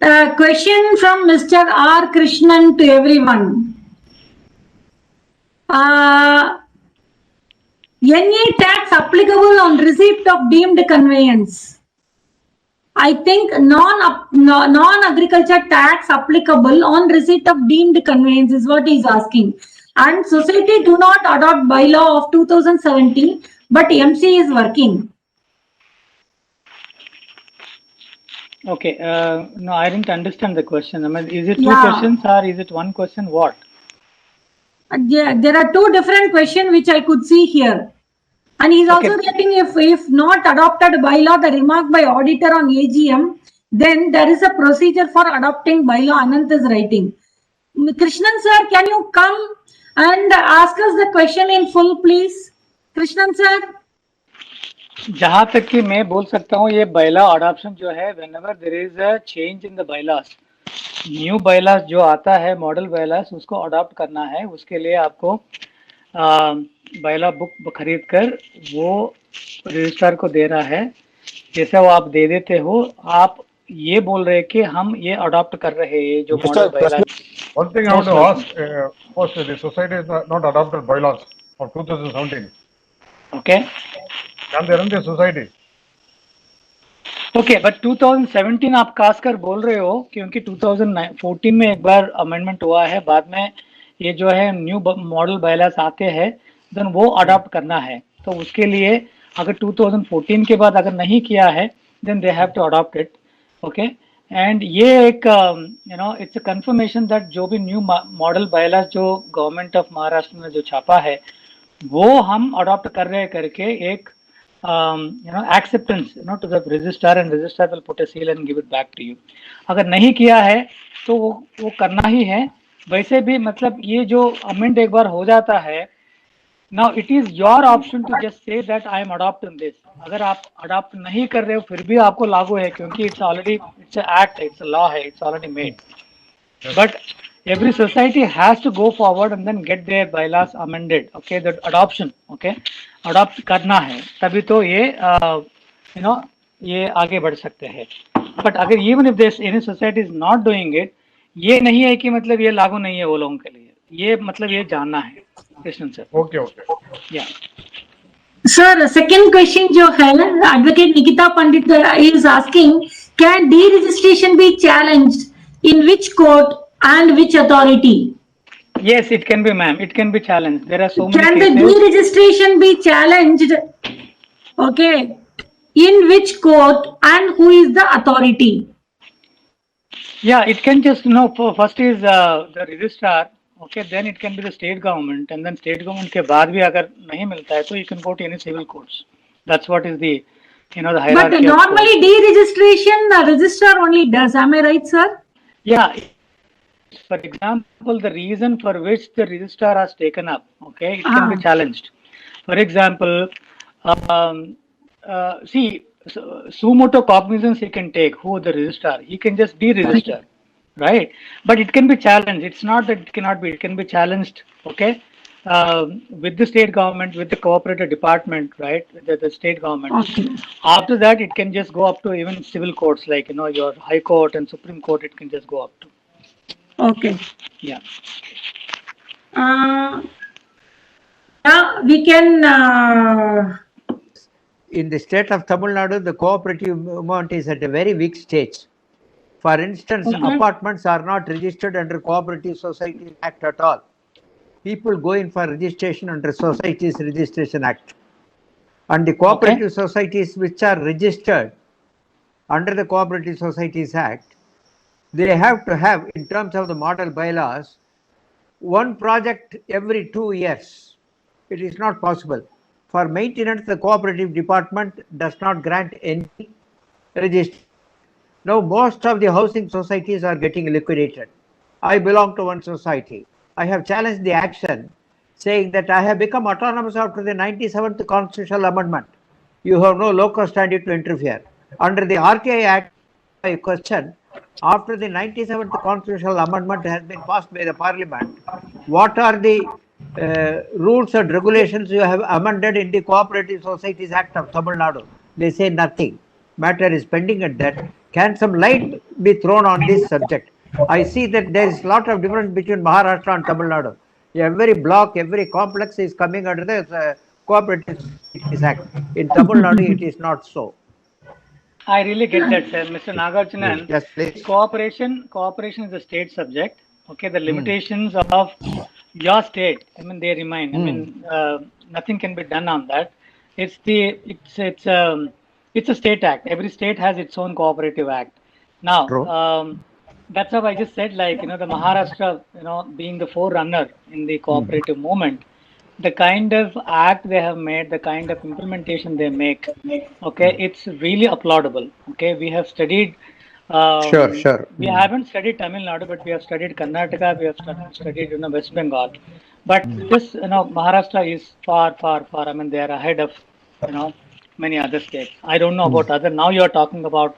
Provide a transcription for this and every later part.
A question from Mr. R. Krishnan to everyone. NA tax applicable on receipt of deemed conveyance. I think non-agriculture tax applicable on receipt of deemed conveyance is what he is asking. And society do not adopt bylaw of 2017, but MC is working. Okay, no, I didn't understand the question. I mean, is it two questions or is it one question? What? Yeah, there are two different questions which I could see here. And he's also writing if not adopted bylaw, the remark by auditor on AGM, then there is a procedure for adopting bylaw. Anant is writing. Krishnan sir, can you come and ask us the question in full, please? Krishnan sir. जहां तक कि मैं बोल सकता हूँ ये bylaw adoption जो है whenever there is a change in the bylaws, new bylaws जो आता है model bylaws उसको adopt करना है, उसके लिए आपको bylaw book खरीद कर वो रजिस्ट्रार को देना है. जैसे वो आप दे देते हो, आप ये बोल रहे कि हम ये अडॉप्ट कर रहे हैं जो model bylaws. One thing I want to ask, first the society is not adopted bylaws for 2017. Okay. Can they run the society? Okay, but 2017 आप खास कर बोल रहे हो क्योंकि 2014 में एक बार अमेंडमेंट हुआ है, बाद में ये जो है न्यू मॉडल bylaws आते हैं, देन वो अडॉप्ट करना है. तो उसके लिए अगर 2014 के बाद अगर नहीं किया है, then they have to adopt it. Okay, and ये एक इट्स अ कंफर्मेशन दैट जो भी न्यू मॉडल bylaws जो गवर्नमेंट ऑफ महाराष्ट्र ने जो छापा है वो हम अडॉप्ट कर रहे करके एक acceptance to the registrar, and registrar will put a seal and give it back to you. अगर नहीं किया है तो वो करना ही है. वैसे भी मतलब ये जो अमेंड एक बार हो जाता है, now it is your option to just say that I am adopting this. अगर आप अडॉप्ट नहीं कर रहे हो फिर भी आपको लागू है क्योंकि it's already it's a act, it's a law है, it's already made. But every society has to go forward and then get their bylaws amended. Okay, that adoption. Okay, adopt करना है तभी तो ये ये आगे बढ़ सकते हैं. But अगर even if this any society is not doing it, ये नहीं है कि मतलब ये लागू नहीं है वो लोगों के लिए. ये मतलब ये जानना है. Krishnan sir. Okay. Yeah. Sir, second question जो है Advocate Nikita Pandit is asking, can deregistration be challenged? In which court and which authority? Yes, it can be, ma'am. It can be challenged. There are so many cases. Can the deregistration be challenged? Okay. In which court and who is the authority? Yeah, it can just first is the registrar. Okay, then it can be the state government, and then state government के बाद भी अगर नहीं मिलता है तो you can go to any civil courts. That's what is the the hierarchy. But normally deregistration the registrar only does. Am I right, sir? Yeah. For example, the reason for which the registrar has taken up, okay, it can be challenged. For example, see, suo motu cognizance he can take, who the registrar, he can just deregister, right? But it can be challenged. It's not that it cannot be, it can be challenged, okay, with the state government, with the cooperative department, right, the state government. Okay. After that, it can just go up to even civil courts, like, your High Court and Supreme Court, it can just go up to. Okay. Yeah. We can. In the state of Tamil Nadu, the cooperative movement is at a very weak stage. For instance, apartments are not registered under Cooperative Societies Act at all. People go in for registration under Societies Registration Act. And the cooperative societies which are registered under the Cooperative Societies Act, they have to have, in terms of the model bylaws, one project every 2 years. It is not possible. For maintenance, the cooperative department does not grant any registration. Now, most of the housing societies are getting liquidated. I belong to one society. I have challenged the action, saying that I have become autonomous after the 97th Constitutional Amendment. You have no locus standi to interfere. Under the RTI Act, I question, after the 97th Constitutional Amendment has been passed by the Parliament, what are the rules and regulations you have amended in the Cooperative Societies Act of Tamil Nadu? They say nothing. Matter is pending at that. Can some light be thrown on this subject? I see that there is a lot of difference between Maharashtra and Tamil Nadu. Every block, every complex is coming under the Cooperative Societies Act. In Tamil Nadu, it is not so. I really get that, sir. Mr. Nagarjunan, Yes, please. cooperation is a state subject. Okay, the limitations of your state, I mean, they remain. I mean, nothing can be done on that. It's a state act. Every state has its own cooperative act. Now, True. that's how I just said, like, the Maharashtra, being the forerunner in the cooperative movement, the kind of act they have made, the kind of implementation they make, okay, it's really applaudable. Okay, we have studied. Sure. We haven't studied Tamil Nadu, but we have studied Karnataka. We have studied, West Bengal. But this, Maharashtra is far. I mean, they are ahead of, many other states. I don't know about other. Now you are talking about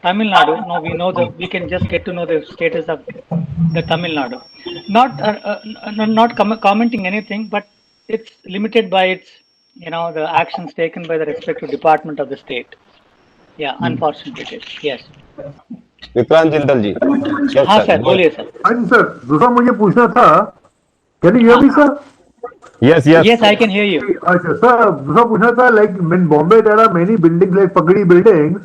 Tamil Nadu. Now we can just get to know the status of the Tamil Nadu. Not commenting anything, but it's limited by its, the actions taken by the respective department of the state. Yeah, unfortunately it is. Yes. Vikrant Jindal जी, हाँ sir, बोलिए sir. हाँ जी sir, दूसरा मुझे पूछना था, can you hear me sir? Yes, I can hear you. अच्छा sir, दूसरा पूछना था, like in Bombay there are many buildings like Pagadi buildings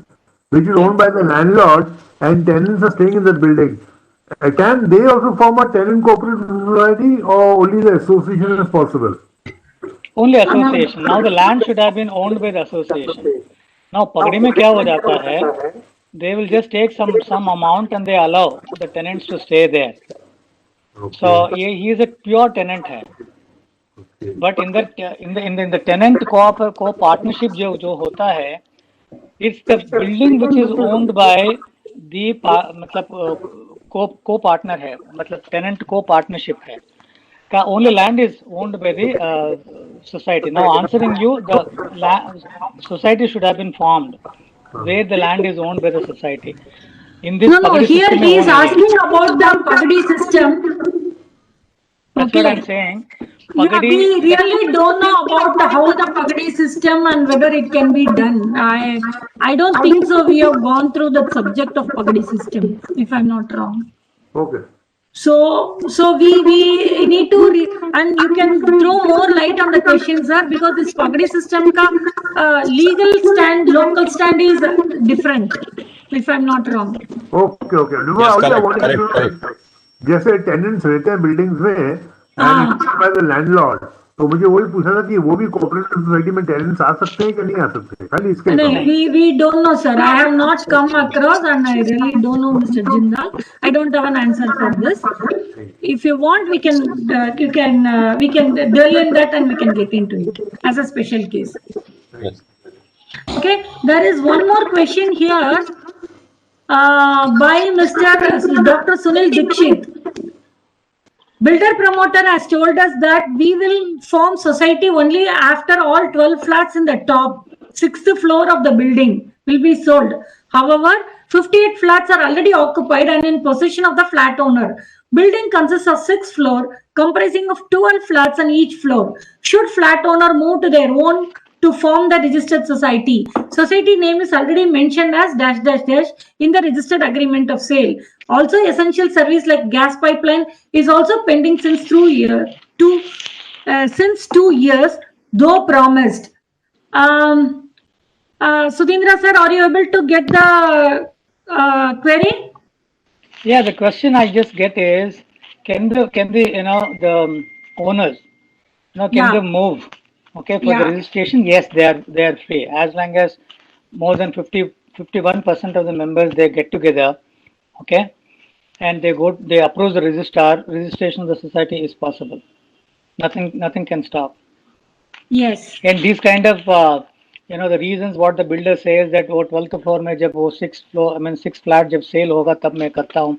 which is owned by the landlord and tenants are staying in that building. Can they also form a tenant cooperative society or only the association is possible? Only association. Now the land should have been owned by the association. Now Pagadi में क्या हो जाता है? They will just take some amount and they allow the tenants to stay there. Okay. So he is a pure tenant है. But in the tenant co-partnership जो होता है, it's the building which is owned by the co-partner है, मतलब tenant co-partnership है. Only land is owned by the society. Now answering you, the society should have been formed where the land is owned by the society. In this No, Pagadi here system he is only. asking about the Pagadi system. That's what I'm saying. Yeah, we really don't know about how the Pagadi system and whether it can be done. I don't think so. We have gone through the subject of Pagadi system, if I'm not wrong. Okay. So we need to and you can throw more light on the question, sir, because this Pagadi system ka legal stand, local stand is different, if I'm not wrong. Okay. correct. जैसे tenants रहते हैं buildings में by the landlord, तो मुझे वही पूछना था कि वो भी कोऑपरेटिव सोसाइटी में टेनेंट्स आ सकते हैं कि नहीं आ सकते? खाली इसके No, we don't know, sir. I have not come across and I really don't know, Mr. Jindal. I don't have an answer for this. If you want, we can dwell in that and we can get into it as a special case. Yes. Okay, there is one more question here by Mr. Dr. Sunil Dikshit. Builder promoter has told us that we will form society only after all 12 flats in the top 6th floor of the building will be sold. However, 58 flats are already occupied and in possession of the flat owner. Building consists of 6 floors comprising of 12 flats on each floor. Should flat owner move to their own to form the registered society? Society name is already mentioned as .. in the registered agreement of sale. Also, essential service like gas pipeline is also pending since 2 years, though promised. Sudhindra sir, are you able to get the query? Yeah, the question I just get is, can the the owners, can they move? Okay, for the registration? Yes, they are free as long as more than 51% of the members they get together. Okay, and they approach the registrar. Registration of the society is possible. Nothing can stop. Yes. And these kind of the reasons what the builder says that 12th floor में जब वो 6 flat जब sale होगा तब मैं करता हूँ.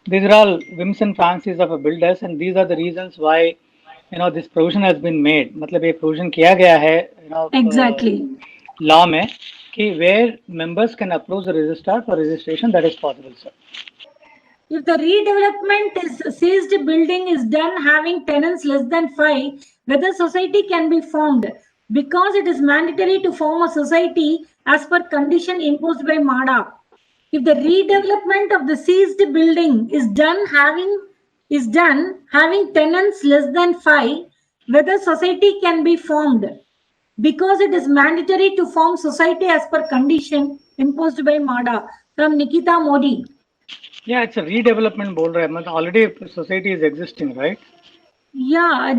These are all whims and fancies of a builders, and these are the reasons why this provision has been made. मतलब ये provision किया गया है Exactly. law में कि where members can approach the registrar for registration, that is possible, sir. If the redevelopment is seized building is done having tenants less than 5, whether society can be formed, because it is mandatory to form a society as per condition imposed by MADA. if the redevelopment of the seized building is done having tenants less than 5, whether society can be formed, because it is mandatory to form society as per condition imposed by MADA. From Nikita Modi. Yeah, it's a redevelopment बोल रहा है, मतलब already society is existing, right? Yeah,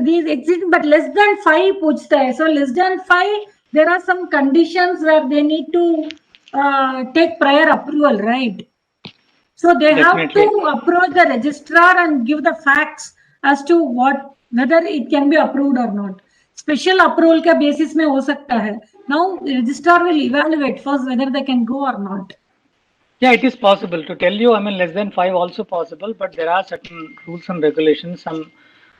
these exist, but less than 5 पूछता है. So less than 5, there are some conditions where they need to take prior approval, right? So they Definitely. have to approach the registrar and give the facts as to whether it can be approved or not. Special approval के basis में हो सकता है. Now registrar will evaluate first whether they can go or not. Yeah, it is possible. To tell you, I mean, less than 5 also possible, but there are certain rules and regulations, some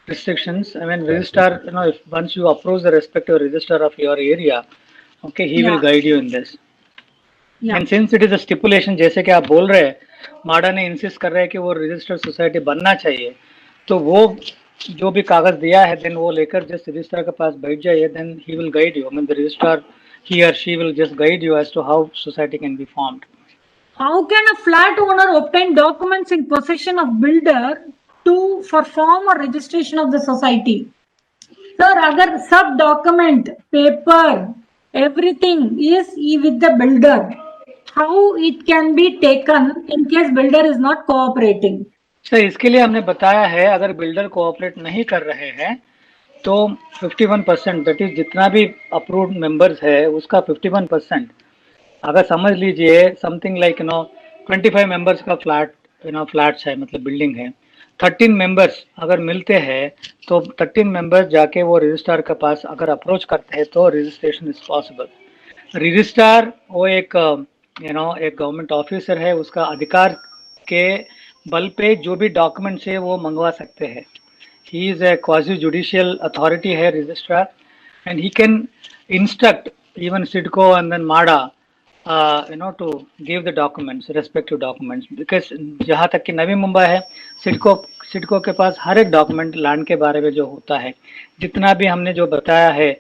restrictions. I mean, registrar, if once you approach the respective registrar of your area, okay, he will Yeah. guide you in this. Yeah. And since it is a stipulation, जैसे कि आप बोल रहे हैं, माडा ने insist कर रहा है कि वो रजिस्टर्ड सोसाइटी बनना चाहिए, तो वो जो भी कागज दिया है, देन वो लेकर जिस रजिस्ट्रार के पास बैठ जाइए, then he will guide you. I mean, the registrar, he or she will just guide you as to how society can be formed. How can a flat owner obtain documents in possession of builder for form or registration of the society? Sir, अगर सब document, paper, everything is with the builder, how it can be taken in case builder is not cooperating? Sir, इसके लिए हमने बताया है, अगर builder cooperate नहीं कर रहे हैं तो 51%, दैट इज जितना भी अप्रूव्ड मेंबर्स है उसका 51%, अगर समझ लीजिए समथिंग लाइक 25 मेंबर्स का फ्लैट्स है, मतलब बिल्डिंग है, 13 मेंबर्स अगर मिलते हैं तो 13 मेंबर्स जाके वो रजिस्ट्रार के पास अगर अप्रोच करते हैं तो रजिस्ट्रेशन इज पॉसिबल. रजिस्ट्रार वो एक एक गवर्नमेंट ऑफिसर है, उसका अधिकार के बल पे जो भी डॉक्यूमेंट्स है वो मंगवा सकते हैं. He is a quasi judicial authority है registrar, and he can instruct even SIDCO and then MADA to give the documents, respective documents, because जहाँ तक कि नवी मुंबई है, सिडको के पास हर एक डॉक्यूमेंट लैंड के बारे में जो होता है, जितना भी हमने जो बताया है,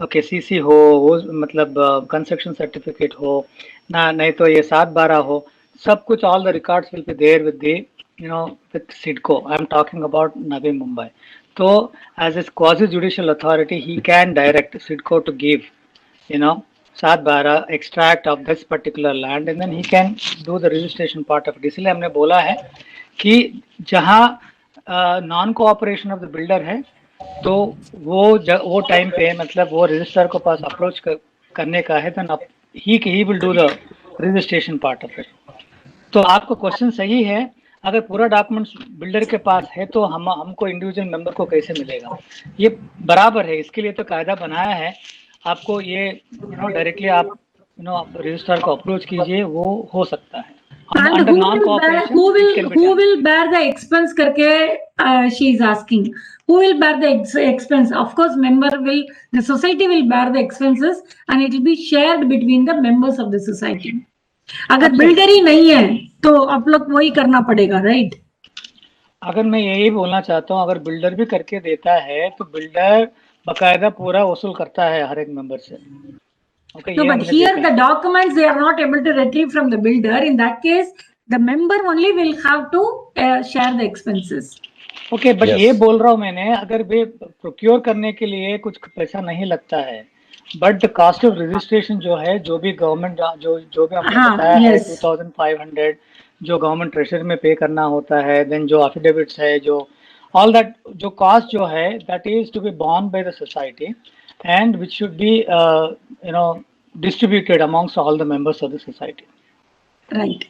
ओके, सीसी हो, वो मतलब कंस्ट्रक्शन सर्टिफिकेट हो ना, नहीं तो ये 7/12 हो, सब कुछ, all the records will be there with the with SIDCO. I am talking about Navi Mumbai. So as a quasi judicial authority, he can direct SIDCO to give 7/12 extract of this particular land, and then he can do the registration part of it. इसलिए हमने बोला है कि जहाँ non cooperation of the builder है, तो वो time पे मतलब वो रजिस्ट्रार को पास अप्रोच करने का है, then he will do the registration part of it. तो आपका क्वेश्चन सही है, अगर पूरा डॉक्यूमेंट्स बिल्डर के पास है तो हमको इंडिविजुअल मेंबर को कैसे मिलेगा, ये बराबर है. इसके लिए तो कायदा बनाया है, आपको ये डायरेक्टली आप रजिस्ट्रार को अप्रोच कीजिए, वो हो सकता है. And who will bear the expense करके she is asking. Who will bear the expense? Of course, the society will bear the expenses, and it will be shared between the members of the society. अगर builder ही नहीं है तो आप लोग वही करना पड़ेगा, राइट? अगर मैं यही बोलना चाहता हूँ, अगर बिल्डर भी करके देता है तो बिल्डर बकायदा पूरा वसूल करता है हर एक मेंबर से. Okay, no, but here the documents they are not able to retrieve from the builder. In that case, the member only will have to share the expenses. Okay, but Yes. ये बोल रहा हूँ मैंने, अगर वे procure करने के लिए कुछ पैसा नहीं लगता है, but the cost of registration जो है, जो भी गवर्नमेंट जो भी हमने बताया है, 2500 जो गवर्नमेंट ट्रेजरी में पे करना होता है, देन जो एफिडेविट्स है, जो ऑल दैट जो कॉस्ट जो है, that is to be borne by the society and which should be distributed amongst all the members of the society. Right.